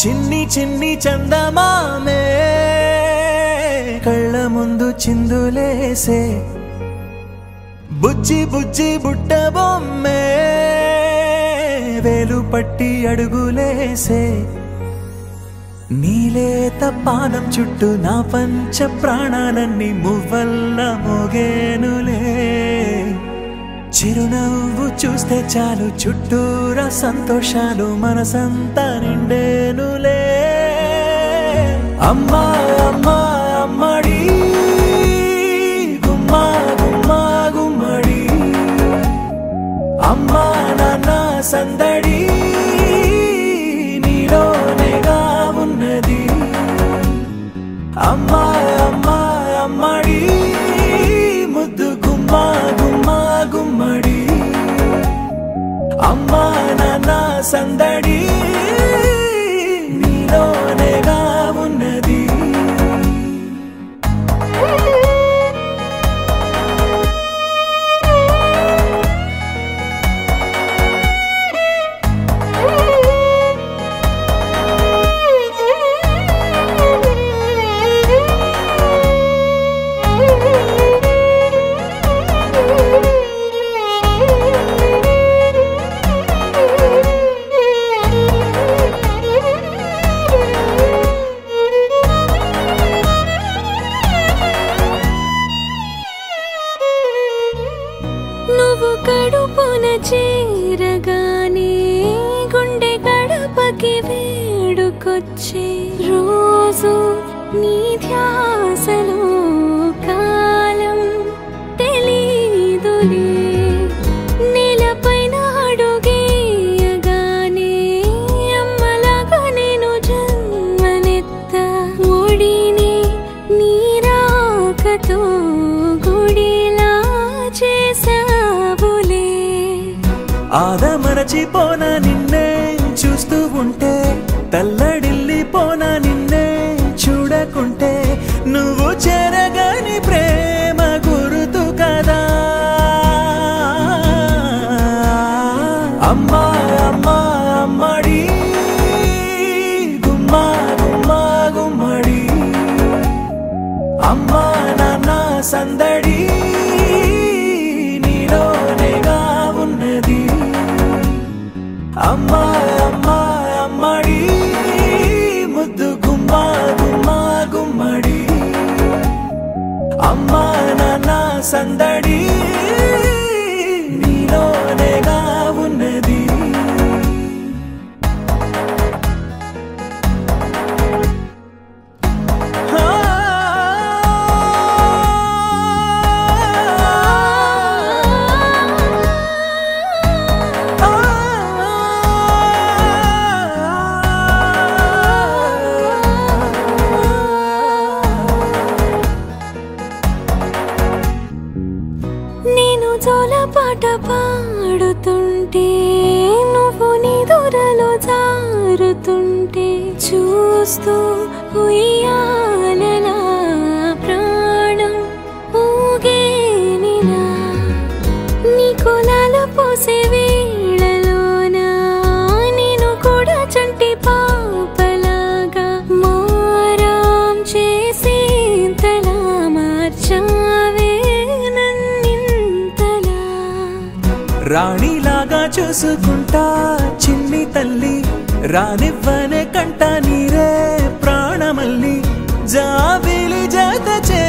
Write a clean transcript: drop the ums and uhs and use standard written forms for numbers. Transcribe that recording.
చిన్ని చిన్ని చందమామే కళ్ళ ముందు చిందులేసే బుజ్జి బుజ్జి బుట్ట బొమ్మే వేలు పట్టి అడుగులేసే నీలేత పానం చుట్టూ నా పంచ ప్రాణాలన్నీ మువ్వల్ల మోగేనులే చిరునవ్వు చూస్తే చాలు చుట్టూరా సంతోషాలు మనసంతా నిండేనులే అమ్మా అమ్మా అమ్మడి గుమ్మా గుమ్మా గుమ్మడి అమ్మా నాన్న సందడి నీలోనేగా ఉన్నది అమ్మా అమ్మా అమ్మడి ముద్దు గుమ్మా గుమ్మా గుమ్మడి అమ్మా నాన్న సందడి నీలోనేగా ఉన్నది కడుపున చేరగానే గుండె గడపకి వేడుకొచ్చే రోజు నీ ధ్యాసలో కాలం తెలీదులే నేలపైన అడుగేయగానే అమ్మలాగా నేను జన్మనెత్త ఒడిని నీ రాకతో గుడిలా చేసా ఆదమరచిపోనా నిన్నే చూస్తూ ఉంటే తల్లడిల్లిపోనా నిన్నే చూడకుంటే నువ్వు చెరగని ప్రేమ గుర్తు కదా అమ్మా అమ్మా అమ్మడి గుమ్మా గుమ్మా గుమ్మడి అమ్మా నాన్న సందడి నీలోనేగా ఉన్నది అమ్మా అమ్మా అమ్మడి ముద్దు గుమ్మా గుమ్మా గుమ్మడి అమ్మా నాన్న సందడి నీలోనేగా ఉన్నది పాట పాడుతుంటే నువ్వు నిదురలో జారుతుంటే చూస్తూ ఉయ్యాలలా ప్రాణం ఊగేనిలా నీ కొలాల పోసే వేళలోన నేను కూడా చంటి పాపలాగా మారాం చేసేంతలా మార్చావే రాణిలాగా చూసుకుంటా చిన్ని తల్లి రానివ్వనే కంట నీరే ప్రాణమల్లి జాబిలి జత చే